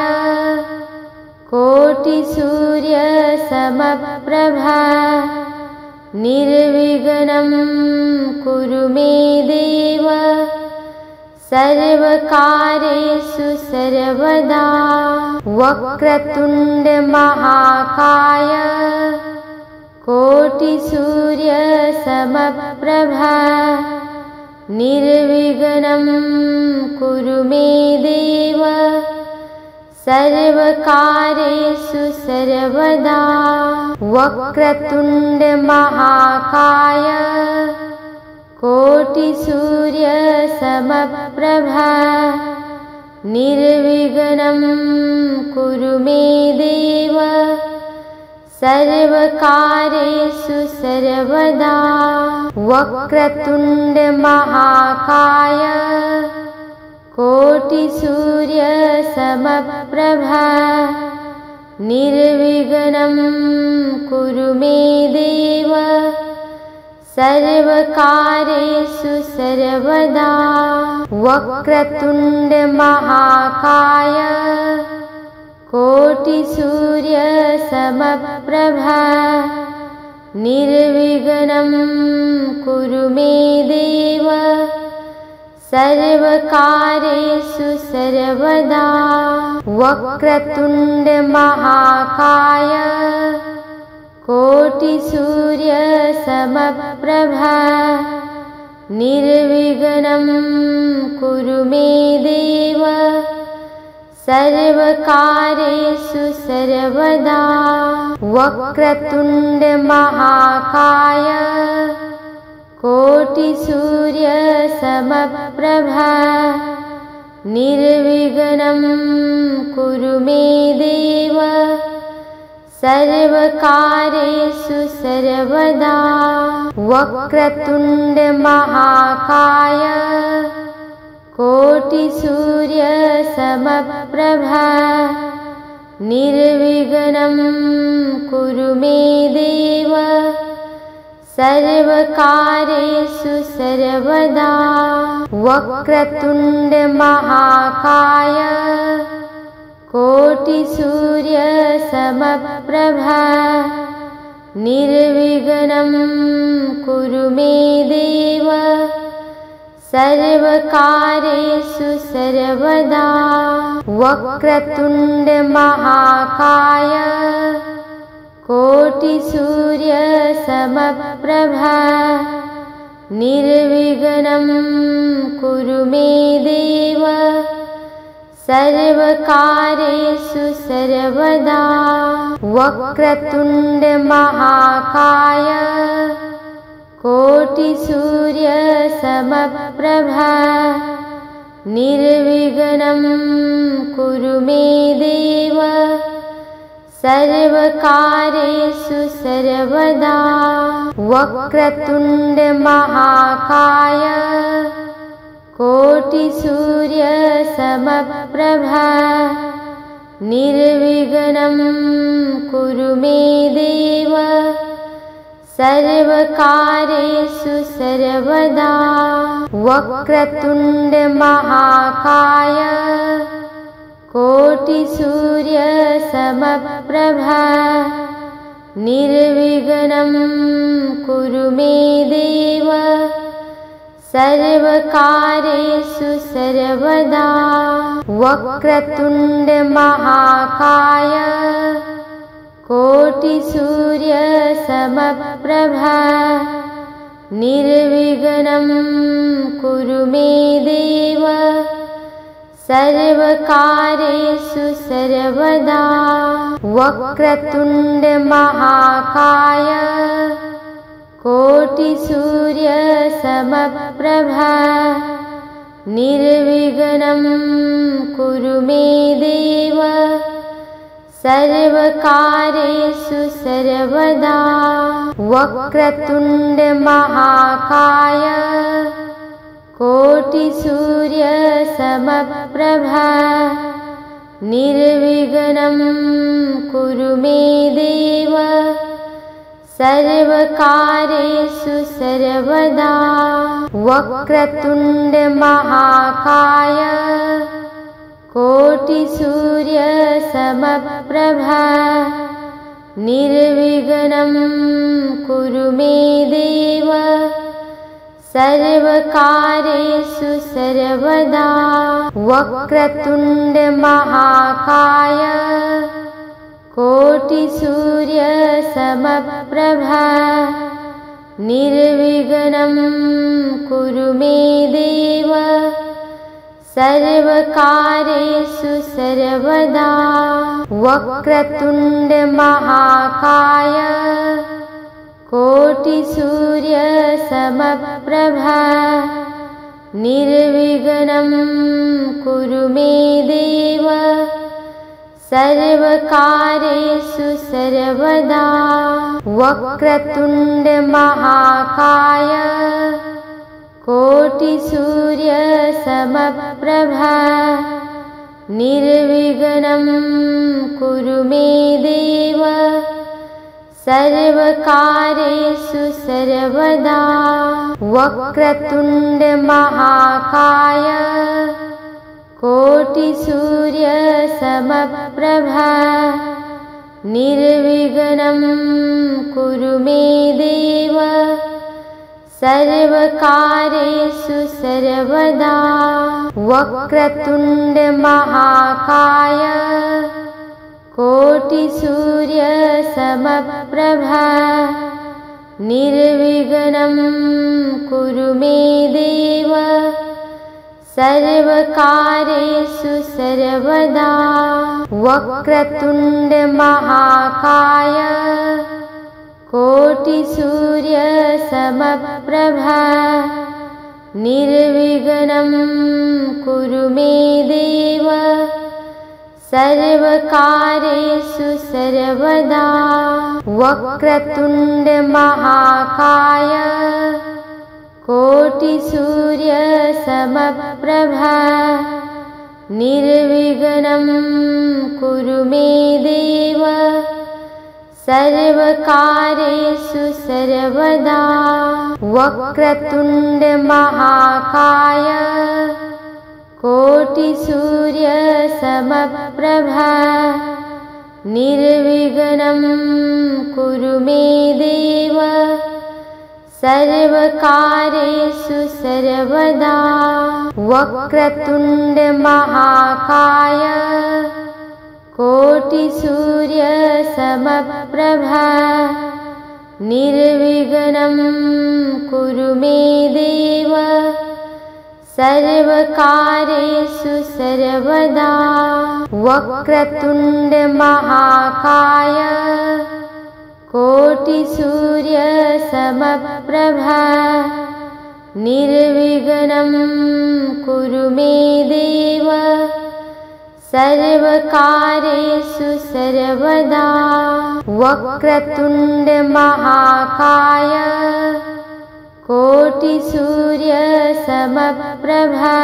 कोटिसूर्यसमप्रभा निर्विघ्नं कुरु मे देव सर्वकार्येषु सर्वदा वक्रतुण्ड महाकाय कोटिसूर्यसमप्रभा निर्विघ्नं कुरु मे देव सर्वकार्येषु सर्वदा वक्रतुण्ड महाकाय कोटिसूर्यसमप्रभा निर्विघ्नं कुरु मे देव सर्वकार्येषु सर्वदा वक्रतुण्ड महाकाय कोटिसूर्यसमप्रभा निर्विघ्नं कुरु मे देव सर्वकार्येषु सर्वदा वक्रतुण्ड महाकाय कोटिसूर्यसमप्रभा निर्विघ्नं कुरु मे देव सर्वकार्येषु सर्वदा वक्रतुण्ड महाकाय कोटिसूर्यसमप्रभा निर्विघ्नं कुरु मे देव सर्वकार्येषु सर्वदा वक्रतुण्ड महाकाय कोटिसूर्यसमप्रभा निर्विघ्नं कुरु मे देव सर्वकार्येषु सर्वदा वक्रतुण्ड महाकाय कोटिसूर्यसमप्रभा निर्विघ्नं कुरु मे देव सर्वकार्येषु सर्वदा वक्रतुण्ड महाकाय कोटिसूर्यसमप्रभा निर्विघ्नं कुरु मे देव सर्वकार्येषु सर्वदा वक्रतुण्ड महाकाय कोटिसूर्यसमप्रभा निर्विघ्नं कुरु मे देव सर्वकार्येषु सर्वदा वक्रतुण्ड महाकाय कोटिसूर्यसमप्रभा निर्विघ्नं कुरु मे देव सर्वकार्येषु सर्वदा वक्रतुण्ड महाकाय कोटिसूर्यसमप्रभा निर्विघ्नं कुरु मे देव सर्वकार्येषु सर्वदा वक्रतुण्ड महाकाय कोटिसूर्यसमप्रभा निर्विघ्नं कुरु मे देव सर्वकार्येषु सर्वदा वक्रतुण्ड महाकाय कोटिसूर्यसमप्रभा निर्विघ्नं कुरु मे देव सर्वकार्येषु सर्वदा वक्रतुण्ड महाकाय कोटिसूर्यसमप्रभा निर्विघ्नं कुरु मे देव सर्वकार्येषु सर्वदा वक्रतुण्ड महाकाय कोटिसूर्यसमप्रभा निर्विघ्नं कुरु मे देव सर्वकार्येषु सर्वदा वक्रतुण्ड महाकाय कोटिसूर्यसमप्रभा निर्विघ्नं कुरु मे देव सर्वकार्येषु सर्वदा वक्रतुण्ड महाकाय कोटिसूर्यसमप्रभा निर्विघ्नं कुरु मे देव सर्वकार्येषु सर्वदा वक्रतुण्ड महाकाय कोटिसूर्यसमप्रभा निर्विघ्नं कुरु मे देव सर्वकार्येषु सर्वदा वक्रतुण्ड महाकाय कोटिसूर्यसमप्रभा निर्विघ्नं कुरु मे देव सर्वकार्येषु सर्वदा वक्रतुण्ड महाकाय कोटिसूर्यसमप्रभा निर्विघ्नं कुरु मे देव सर्वकार्येषु सर्वदा वक्रतुण्ड महाकाय कोटिसूर्यसमप्रभा निर्विघ्नं कुरु मे देव सर्वकार्येषु सर्वदा वक्रतुण्ड महाकाय कोटिसूर्यसमप्रभा निर्विघ्नं कुरु मे देव सर्वकार्येषु सर्वदा वक्रतुण्ड महाकाय कोटिसूर्यसमप्रभा निर्विघ्नं कुरु मे देव सर्वकार्येषु सर्वदा वक्रतुण्ड महाकाय कोटिसूर्यसमप्रभा निर्विघ्नं कुरु मे देव सर्वकार्येषु सर्वदा वक्रतुण्ड महाकाय कोटिसूर्यसमप्रभा निर्विघ्नं कुरु मे देव सर्वकार्येषु सर्वदा वक्रतुण्ड महाकाय कोटिसूर्यसमप्रभा निर्विघ्नं कुरु मे देव सर्वकार्येषु सर्वदा वक्रतुण्ड महाकाय कोटिसूर्यसमप्रभा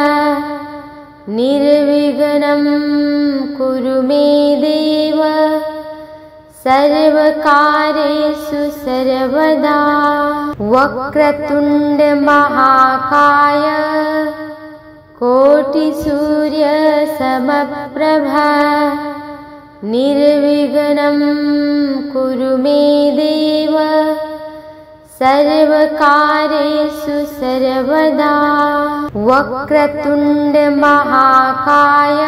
निर्विघ्नं कुरु मे देव सर्वकार्येषु सर्वदा वक्रतुण्ड महाकाय कोटिसूर्यसमप्रभा निर्विघ्नं कुरु मे देव सर्वकार्येषु सर्वदा वक्रतुण्ड महाकाय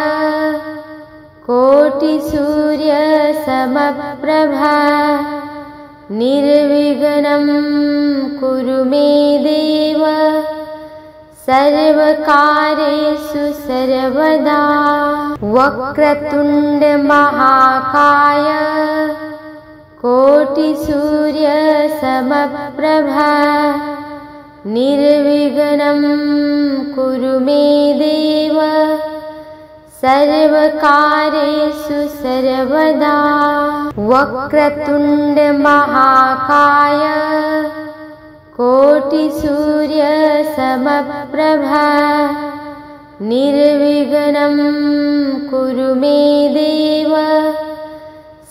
कोटिसूर्यसमप्रभा निर्विघ्नं कुरु मे देव सर्वकार्येषु सर्वदा वक्रतुण्ड महाकाय कोटिसूर्यसमप्रभा निर्विघ्नं कुरु मे देव सर्वकार्येषु सर्वदा वक्रतुण्ड महाकाय कोटिसूर्यसमप्रभा निर्विघ्नं कुरु मे देव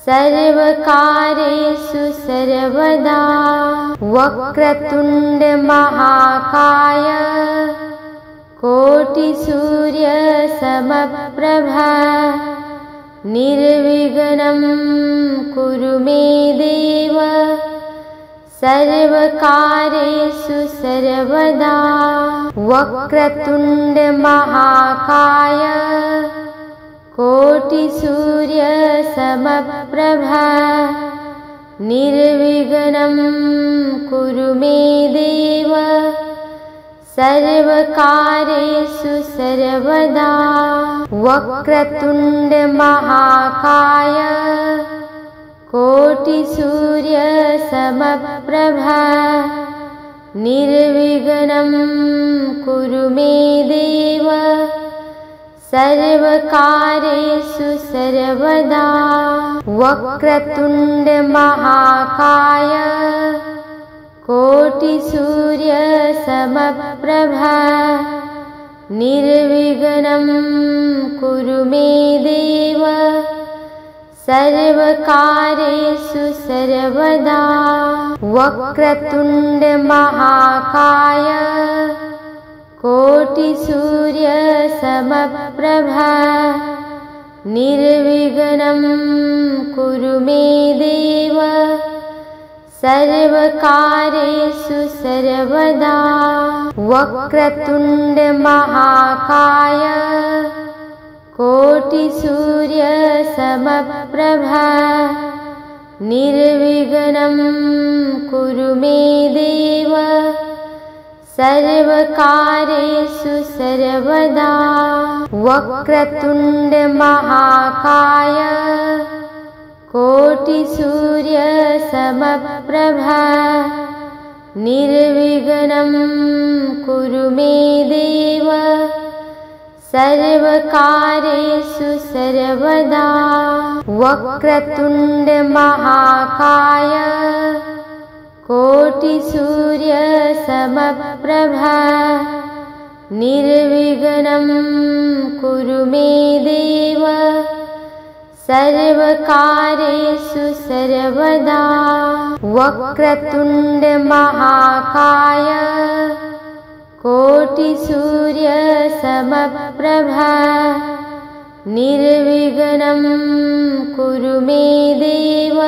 सर्वकार्येषु सर्वदा वक्रतुण्ड महाकाय कोटिसूर्यसमप्रभा निर्विघ्नं कुरु मे देव सर्वकार्येषु सर्वदा वक्रतुण्ड महाकाय कोटिसूर्यसमप्रभा निर्विघ्नं कुरु मे देव सर्वकार्येषु सर्वदा वक्रतुण्ड महाकाय कोटिसूर्यसमप्रभा निर्विघ्नं कुरु मे देव सर्वकार्येषु सर्वदा वक्रतुण्ड महाकाय कोटिसूर्यसमप्रभा निर्विघ्नं कुरु मे देव सर्वकार्येषु सर्वदा वक्रतुण्ड महाकाय कोटिसूर्यसमप्रभा निर्विघ्नं कुरु मे देव सर्वकार्येषु सर्वदा वक्रतुण्ड महाकाय कोटिसूर्यसमप्रभा निर्विघ्नं कुरु मे देव सर्वकार्येषु सर्वदा वक्रतुण्ड महाकाय कोटिसूर्यसमप्रभा निर्विघ्नं कुरु मे देव सर्वकार्येषु सर्वदा वक्रतुण्ड महाकाय कोटिसूर्यसमप्रभा निर्विघ्नं कुरु मे देव सर्वकार्येषु सर्वदा वक्रतुण्ड महाकाय कोटिसूर्यसमप्रभा निर्विघ्नं कुरु मे देव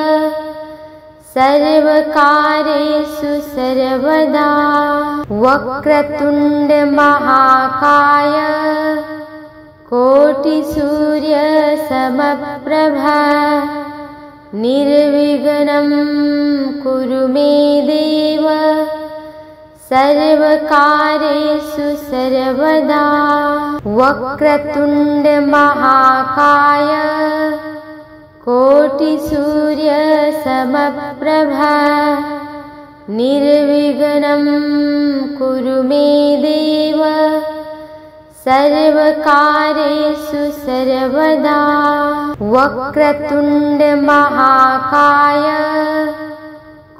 सर्वकार्येषु सर्वदा वक्रतुण्ड महाकाय कोटिसूर्यसमप्रभा निर्विघ्नं कुरु मे देव सर्वकार्येषु सर्वदा वक्रतुण्ड महाकाय कोटिसूर्यसमप्रभा निर्विघ्नं कुरु मे देव सर्वकार्येषु सर्वदा वक्रतुण्ड महाकाय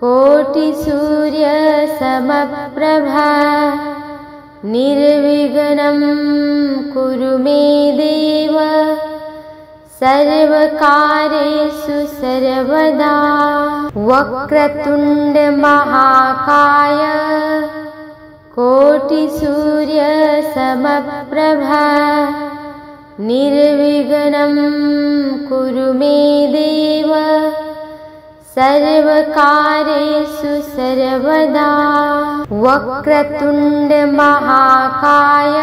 कोटिसूर्यसमप्रभा निर्विघ्नं कुरु मे देव सर्वकार्येषु सर्वदा वक्रतुण्ड महाकाय कोटिसूर्यसमप्रभा निर्विघ्नं कुरु मे देव सर्वकार्येषु सर्वदा वक्रतुण्ड महाकाय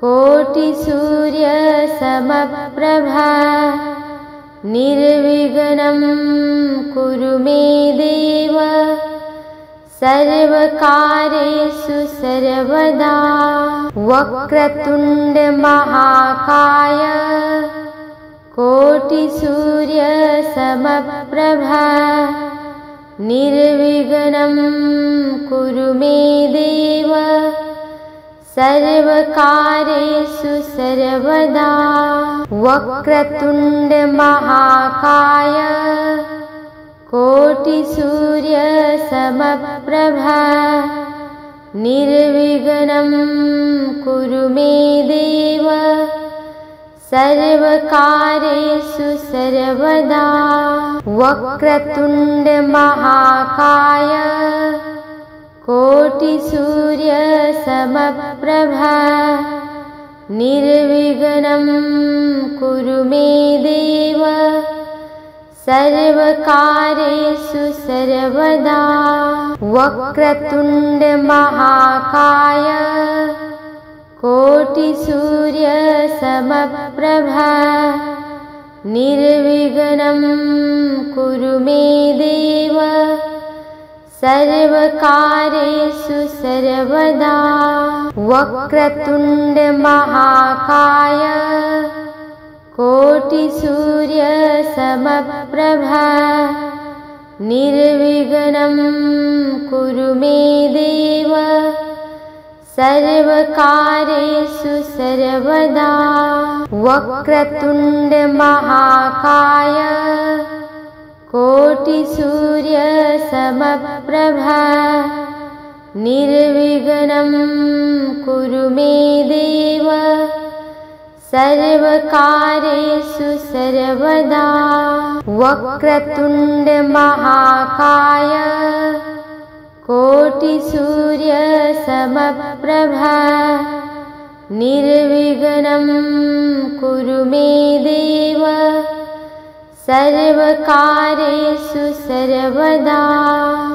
कोटिसूर्यसमप्रभा निर्विघ्नं कुरु मे देव सर्वकार्येषु सर्वदा वक्रतुण्ड महाकाय कोटिसूर्यसमप्रभा निर्विघ्नं कुरु मे देव सर्वकार्येषु सर्वदा वक्रतुण्ड महाकाय कोटिसूर्यसमप्रभा निर्विघ्नं कुरु मे देव सर्वकार्येषु सर्वदा वक्रतुण्ड महाकाय कोटिसूर्यसमप्रभा निर्विघ्नं कुरु मे देव सर्वकार्येषु सर्वदा वक्रतुण्ड महाकाय कोटिसूर्यसमप्रभा निर्विघ्नं कुरु मे देव सर्वकार्येषु सर्वदा वक्रतुण्ड महाकाय कोटिसूर्यसमप्रभा निर्विघ्नं कुरु मे देव सर्वकार्येषु सर्वदा वक्रतुण्ड महाकाय कोटिसूर्यसमप्रभा निर्विघ्नं कुरु मे देव सर्वकार्येषु सर्वदा वक्रतुण्ड महाकाय कोटिसूर्यसमप्रभा निर्विघ्नं कुरु मे देव सर्वकार्येषु सर्वदा।